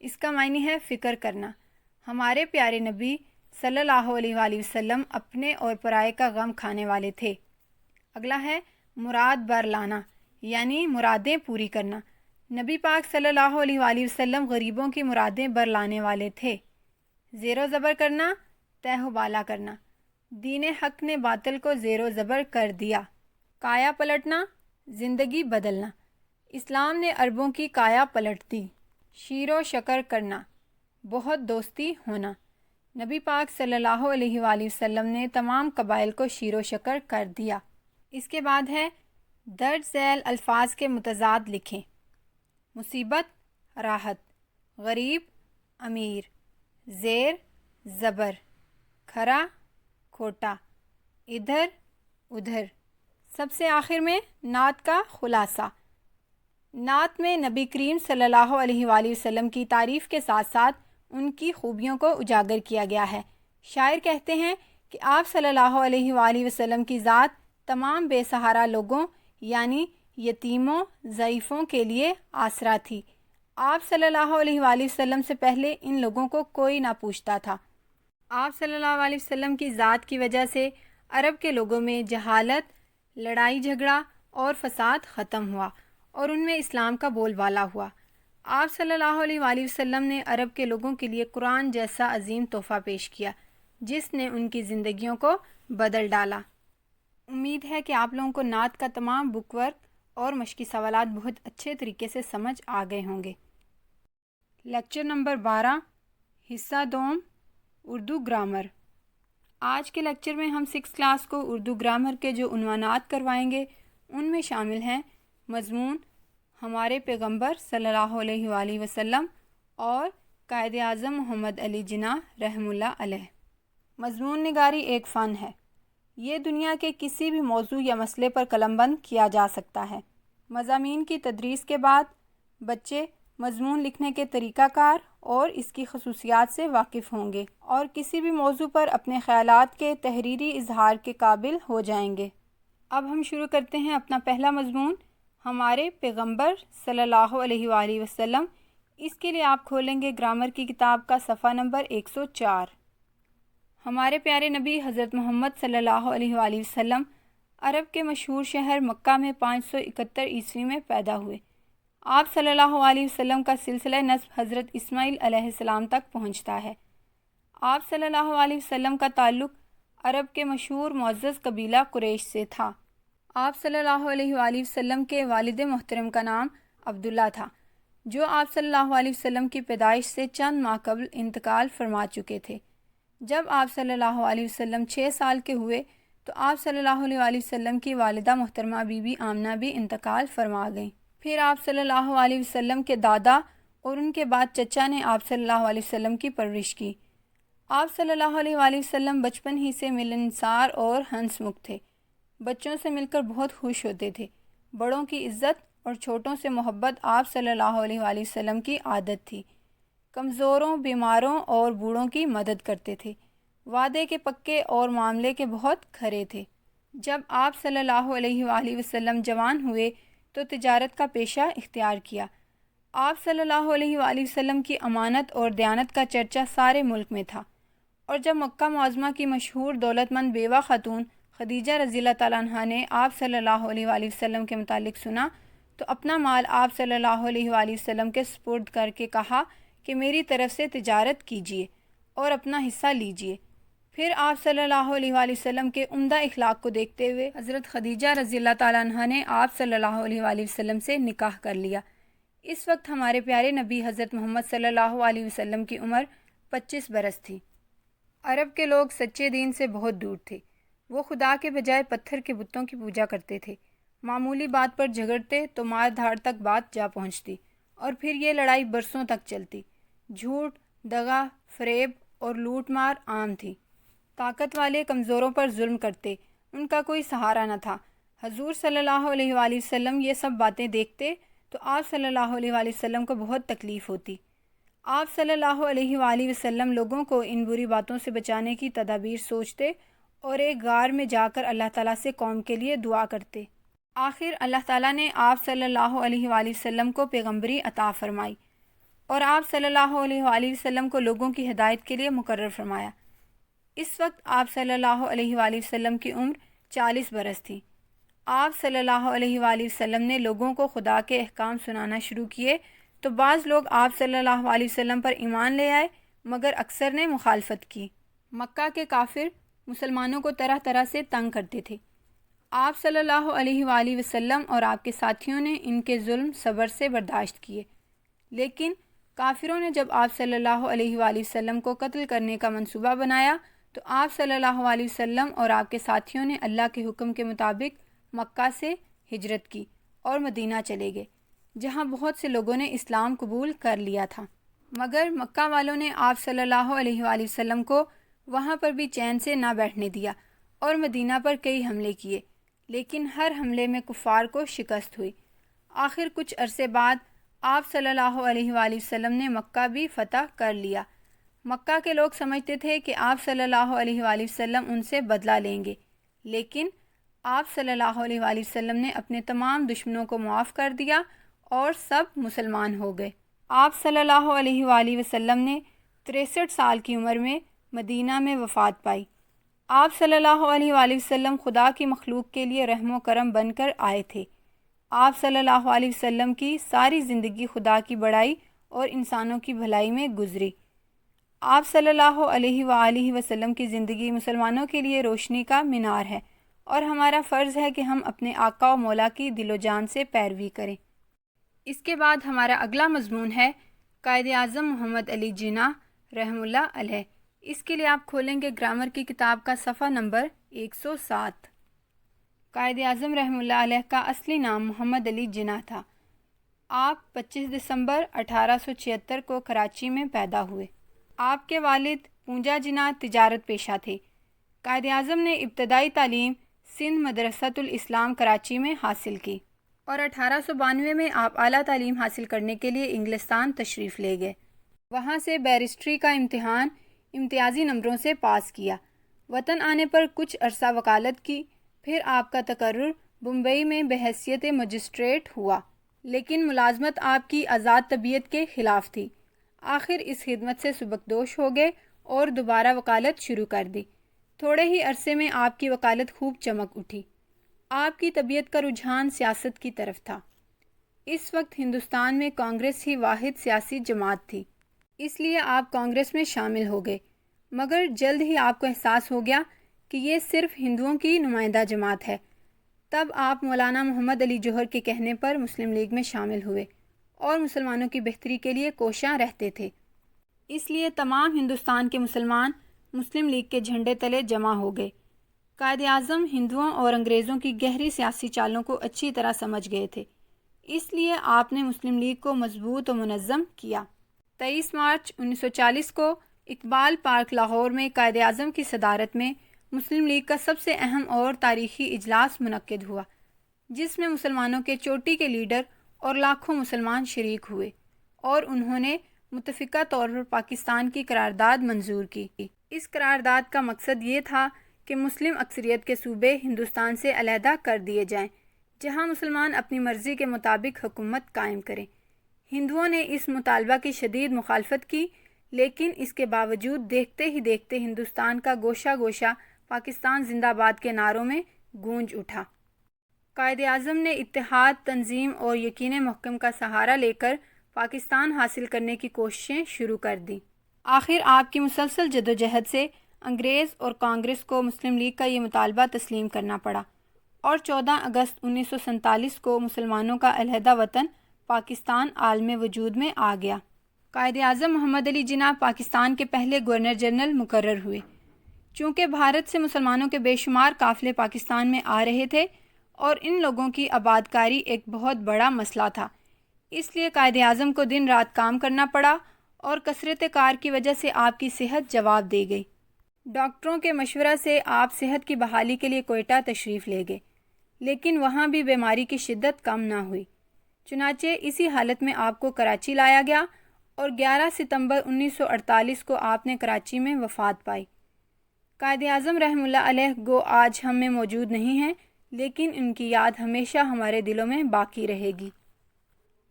اس کا معنی ہے فکر کرنا۔ ہمارے پیارے نبی صلی اللہ علیہ وآلہ وسلم اپنے اور پرائے کا غم کھانے والے تھے۔ اگلا ہے مراد بر لانا، یعنی مرادیں پوری کرنا۔ نبی پاک صلی اللہ علیہ وآلہ وسلم غریبوں کی مرادیں بر لانے والے تھے۔ زیر و زبر کرنا، تہ و بالا کرنا۔ دین حق نے باطل کو زیر و زبر کر دیا۔ کایا پلٹنا، زندگی بدلنا۔ اسلام نے عربوں کی کایا پلٹ دی۔ شیر و شکر کرنا، بہت دوستی ہونا۔ نبی پاک صلی اللہ علیہ وآلہ وسلم نے تمام قبائل کو شیر و شکر کر دیا۔ اس کے بعد ہے درج ذیل الفاظ کے متضاد لکھیں۔ مصیبت، راحت، غریب، امیر، زیر، زبر، کھرا، کھوٹا، ادھر، ادھر۔ سب سے آخر میں نعت کا خلاصہ۔ نعت میں نبی کریم صلی اللہ علیہ وآلہ وسلم کی تعریف کے ساتھ ساتھ ان کی خوبیوں کو اجاگر کیا گیا ہے۔ شاعر کہتے ہیں کہ آپ صلی اللہ علیہ وآلہ وسلم کی ذات تمام بے سہارا لوگوں یعنی یتیموں، ضعیفوں کے لیے آسرا تھی۔ آپ صلی اللہ علیہ وآلہ وسلم سے پہلے ان لوگوں کو کوئی نہ پوچھتا تھا۔ آپ صلی اللہ علیہ وسلم کی ذات کی وجہ سے عرب کے لوگوں میں جہالت، لڑائی جھگڑا اور فساد ختم ہوا اور ان میں اسلام کا بول بالا ہوا۔ آپ صلی اللہ علیہ وآلہ وسلم نے عرب کے لوگوں کے لیے قرآن جیسا عظیم تحفہ پیش کیا جس نے ان کی زندگیوں کو بدل ڈالا۔ امید ہے کہ آپ لوگوں کو نعت کا تمام بک ورک اور مشقی سوالات بہت اچھے طریقے سے سمجھ آ گئے ہوں گے۔ لیکچر نمبر 12، حصہ دوم، اردو گرامر۔ آج کے لیکچر میں ہم 6 کلاس کو اردو گرامر کے جو عنوانات کروائیں گے ان میں شامل ہیں مضمون، ہمارے پیغمبر صلی اللہ علیہ وآلہ وسلم اور قائد اعظم محمد علی جناح رحمہ اللہ علیہ۔ مضمون نگاری ایک فن ہے۔ یہ دنیا کے کسی بھی موضوع یا مسئلے پر قلم بند کیا جا سکتا ہے۔ مضامین کی تدریس کے بعد بچے مضمون لکھنے کے طریقہ کار اور اس کی خصوصیات سے واقف ہوں گے اور کسی بھی موضوع پر اپنے خیالات کے تحریری اظہار کے قابل ہو جائیں گے۔ اب ہم شروع کرتے ہیں اپنا پہلا مضمون، ہمارے پیغمبر صلی اللہ علیہ وآلہ وسلم۔ اس کے لیے آپ کھولیں گے گرامر کی کتاب کا صفحہ نمبر 104۔ ہمارے پیارے نبی حضرت محمد صلی اللہ علیہ وآلہ وسلم عرب کے مشہور شہر مکہ میں 571 عیسوی میں پیدا ہوئے۔ آپ صلی اللہ علیہ وسلم کا سلسلہ نسب حضرت اسماعیل علیہ السلام تک پہنچتا ہے۔ آپ صلی اللہ علیہ وسلم کا تعلق عرب کے مشہور معزز قبیلہ قریش سے تھا۔ آپ صلی اللہ علیہ وآلہ وسلم کے والد محترم کا نام عبداللہ تھا، جو آپ صلی اللہ علیہ وسلم کی پیدائش سے چند ماہ قبل انتقال فرما چکے تھے۔ جب آپ صلی اللہ علیہ وسلم 6 سال کے ہوئے تو آپ صلی اللہ علیہ وآلہ وسلم کی والدہ محترمہ بی بی آمنہ بھی انتقال فرما گئیں۔ پھر آپ صلی اللہ علیہ وسلم کے دادا اور ان کے بعد چچا نے آپ صلی اللہ علیہ وسلم کی پرورش کی۔ آپ صلی اللہ علیہ وآلہ وسلم بچپن ہی سے ملنسار اور ہنس مکھ تھے۔ بچوں سے مل کر بہت خوش ہوتے تھے۔ بڑوں کی عزت اور چھوٹوں سے محبت آپ صلی اللہ علیہ وآلہ وسلم کی عادت تھی۔ کمزوروں، بیماروں اور بوڑھوں کی مدد کرتے تھے۔ وعدے کے پکے اور معاملے کے بہت کھرے تھے۔ جب آپ صلی اللہ علیہ وآلہ وسلم جوان ہوئے تو تجارت کا پیشہ اختیار کیا۔ آپ صلی اللہ علیہ وآلہ وسلم کی امانت اور دیانت کا چرچا سارے ملک میں تھا، اور جب مکہ معظمہ کی مشہور دولت مند بیوہ خاتون خدیجہ رضی اللہ تعالیٰ عنہا نے آپ صلی اللہ علیہ وآلہ وسلم کے متعلق سنا تو اپنا مال آپ صلی اللہ علیہ وآلہ وسلم کے سپرد کر کے کہا کہ میری طرف سے تجارت کیجیے اور اپنا حصہ لیجیے۔ پھر آپ صلی اللہ علیہ وآلہ وسلم کے عمدہ اخلاق کو دیکھتے ہوئے حضرت خدیجہ رضی اللہ تعالیٰ عنہا نے آپ صلی اللہ علیہ وآلہ وسلم سے نکاح کر لیا۔ اس وقت ہمارے پیارے نبی حضرت محمد صلی اللہ علیہ وسلم کی عمر 25 برس تھی۔ عرب کے لوگ سچے دین سے بہت دور تھے۔ وہ خدا کے بجائے پتھر کے بتوں کی پوجا کرتے تھے۔ معمولی بات پر جھگڑتے تو مار دھاڑ تک بات جا پہنچتی اور پھر یہ لڑائی برسوں تک چلتی۔ جھوٹ، دغا، فریب اور لوٹ مار عام تھی۔ طاقت والے کمزوروں پر ظلم کرتے، ان کا کوئی سہارا نہ تھا۔ حضور صلی اللہ علیہ وآلہ وسلم یہ سب باتیں دیکھتے تو آپ صلی اللہ علیہ وآلہ وسلم کو بہت تکلیف ہوتی۔ آپ صلی اللہ علیہ وآلہ وسلم لوگوں کو ان بری باتوں سے بچانے کی تدابیر سوچتے اور ایک غار میں جا کر اللہ تعالیٰ سے قوم کے لیے دعا کرتے۔ آخر اللہ تعالیٰ نے آپ صلی اللہ علیہ وآلہ وسلم کو پیغمبری عطا فرمائی۔ اور آپ صلی اللہ علیہ وآلہ وسلم کو لوگوں کی ہدایت کے لیے مقرر فرمایا۔ اس وقت آپ صلی اللہ علیہ وآلہ وسلم کی عمر 40 برس تھی۔ آپ صلی اللہ علیہ وآلہ وسلم نے لوگوں کو خدا کے احکام سنانا شروع کیے تو بعض لوگ آپ صلی اللہ علیہ وسلم پر ایمان لے آئے، مگر اکثر نے مخالفت کی۔ مکہ کے کافر مسلمانوں کو طرح طرح سے تنگ کرتے تھے۔ آپ صلی اللہ علیہ وآلہ وسلم اور آپ کے ساتھیوں نے ان کے ظلم صبر سے برداشت کیے، لیکن کافروں نے جب آپ صلی اللہ علیہ وآلہ وسلم کو قتل کرنے کا منصوبہ بنایا تو آپ صلی اللہ علیہ وسلم اور آپ کے ساتھیوں نے اللہ کے حکم کے مطابق مکہ سے ہجرت کی اور مدینہ چلے گئے، جہاں بہت سے لوگوں نے اسلام قبول کر لیا تھا، مگر مکہ والوں نے آپ صلی اللہ علیہ وآلہ وسلم کو وہاں پر بھی چین سے نہ بیٹھنے دیا اور مدینہ پر کئی حملے کیے، لیکن ہر حملے میں کفار کو شکست ہوئی۔ آخر کچھ عرصے بعد آپ صلی اللہ علیہ وآلہ وسلم نے مکہ بھی فتح کر لیا۔ مکہ کے لوگ سمجھتے تھے کہ آپ صلی اللہ علیہ وآلہ وسلم ان سے بدلہ لیں گے، لیکن آپ صلی اللہ علیہ وآلہ وسلم نے اپنے تمام دشمنوں کو معاف کر دیا اور سب مسلمان ہو گئے۔ آپ صلی اللہ علیہ وآلہ وسلم نے 63 سال کی عمر میں مدینہ میں وفات پائی۔ آپ صلی اللہ علیہ وآلہ وسلم خدا کی مخلوق کے لیے رحم و کرم بن کر آئے تھے۔ آپ صلی اللہ علیہ وسلم کی ساری زندگی خدا کی بڑائی اور انسانوں کی بھلائی میں گزری۔ آپ صلی اللہ علیہ وآلہ وسلم کی زندگی مسلمانوں کے لیے روشنی کا مینار ہے، اور ہمارا فرض ہے کہ ہم اپنے آقا و مولا کی دل و جان سے پیروی کریں۔ اس کے بعد ہمارا اگلا مضمون ہے قائد اعظم محمد علی جناح رحمہ اللہ علیہ۔ اس کے لیے آپ کھولیں گے گرامر کی کتاب کا صفحہ نمبر 107۔ قائد اعظم رحمہ اللہ علیہ کا اصلی نام محمد علی جناح تھا۔ آپ 25 دسمبر 1876 کو کراچی میں پیدا ہوئے۔ آپ کے والد پونجا جناح تجارت پیشہ تھے۔ قائد اعظم نے ابتدائی تعلیم سندھ مدرسۃ الاسلام کراچی میں حاصل کی، اور 1892 میں آپ اعلیٰ تعلیم حاصل کرنے کے لیے انگلستان تشریف لے گئے۔ وہاں سے بیرسٹری کا امتحان امتیازی نمبروں سے پاس کیا۔ وطن آنے پر کچھ عرصہ وکالت کی، پھر آپ کا تقرر بمبئی میں بحیثیت مجسٹریٹ ہوا، لیکن ملازمت آپ کی آزاد طبیعت کے خلاف تھی۔ آخر اس خدمت سے سبکدوش ہو گئے اور دوبارہ وکالت شروع کر دی۔ تھوڑے ہی عرصے میں آپ کی وکالت خوب چمک اٹھی۔ آپ کی طبیعت کا رجحان سیاست کی طرف تھا۔ اس وقت ہندوستان میں کانگریس ہی واحد سیاسی جماعت تھی، اس لیے آپ کانگریس میں شامل ہو گئے، مگر جلد ہی آپ کو احساس ہو گیا کہ یہ صرف ہندوؤں کی نمائندہ جماعت ہے۔ تب آپ مولانا محمد علی جوہر کے کہنے پر مسلم لیگ میں شامل ہوئے اور مسلمانوں کی بہتری کے لیے کوشاں رہتے تھے۔ اس لیے تمام ہندوستان کے مسلمان مسلم لیگ کے جھنڈے تلے جمع ہو گئے۔ قائد اعظم ہندوؤں اور انگریزوں کی گہری سیاسی چالوں کو اچھی طرح سمجھ گئے تھے، اس لیے آپ نے مسلم لیگ کو مضبوط و منظم کیا۔ 23 مارچ 1940 کو اقبال پارک لاہور میں قائد اعظم کی صدارت میں مسلم لیگ کا سب سے اہم اور تاریخی اجلاس منعقد ہوا، جس میں مسلمانوں کے چوٹی کے لیڈر اور لاکھوں مسلمان شریک ہوئے، اور انہوں نے متفقہ طور پر پاکستان کی قرارداد منظور کی۔ اس قرارداد کا مقصد یہ تھا کہ مسلم اکثریت کے صوبے ہندوستان سے علیحدہ کر دیے جائیں، جہاں مسلمان اپنی مرضی کے مطابق حکومت قائم کریں۔ ہندوؤں نے اس مطالبہ کی شدید مخالفت کی، لیکن اس کے باوجود دیکھتے ہی دیکھتے ہندوستان کا گوشہ گوشہ پاکستان زندہ باد کے نعروں میں گونج اٹھا۔ قائد اعظم نے اتحاد، تنظیم اور یقین محکم کا سہارا لے کر پاکستان حاصل کرنے کی کوششیں شروع کر دیں۔ آخر آپ کی مسلسل جدوجہد سے انگریز اور کانگریس کو مسلم لیگ کا یہ مطالبہ تسلیم کرنا پڑا، اور 14 اگست 1947 کو مسلمانوں کا علیحدہ وطن پاکستان عالم وجود میں آ گیا۔ قائد اعظم محمد علی جناح پاکستان کے پہلے گورنر جنرل مقرر ہوئے۔ چونکہ بھارت سے مسلمانوں کے بے شمار قافلے پاکستان میں آ رہے تھے اور ان لوگوں کی آبادکاری ایک بہت بڑا مسئلہ تھا، اس لیے قائد اعظم کو دن رات کام کرنا پڑا، اور کثرت کار کی وجہ سے آپ کی صحت جواب دے گئی۔ ڈاکٹروں کے مشورہ سے آپ صحت کی بحالی کے لیے کوئٹہ تشریف لے گئے، لیکن وہاں بھی بیماری کی شدت کم نہ ہوئی۔ چنانچہ اسی حالت میں آپ کو کراچی لایا گیا، اور 11 ستمبر 1948 کو آپ نے کراچی میں وفات پائی۔ قائد اعظم رحمہ اللہ علیہ گو آج ہم میں موجود نہیں ہیں، لیکن ان کی یاد ہمیشہ ہمارے دلوں میں باقی رہے گی۔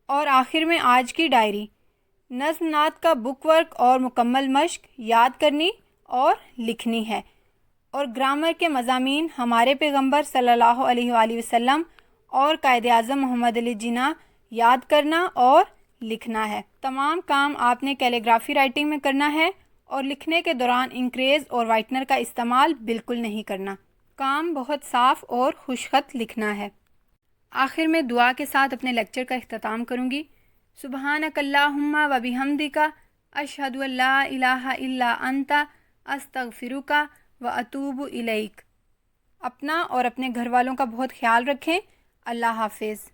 اور آخر میں آج کی ڈائری۔ نظم نعت کا بک ورک اور مکمل مشق یاد کرنی اور لکھنی ہے، اور گرامر کے مضامین ہمارے پیغمبر صلی اللہ علیہ وآلہ وسلم اور قائد اعظم محمد علی جناح یاد کرنا اور لکھنا ہے۔ تمام کام آپ نے کیلیگرافی رائٹنگ میں کرنا ہے، اور لکھنے کے دوران انکریز اور وائٹنر کا استعمال بالکل نہیں کرنا۔ کام بہت صاف اور خوش خط لکھنا ہے۔ آخر میں دعا کے ساتھ اپنے لیکچر کا اختتام کروں گی۔ سبحانک اللہم و بحمدک، اشہد ان لا الہ الا انت، استغفرک و اتوب الیک۔ اپنا اور اپنے گھر والوں کا بہت خیال رکھیں۔ اللہ حافظ۔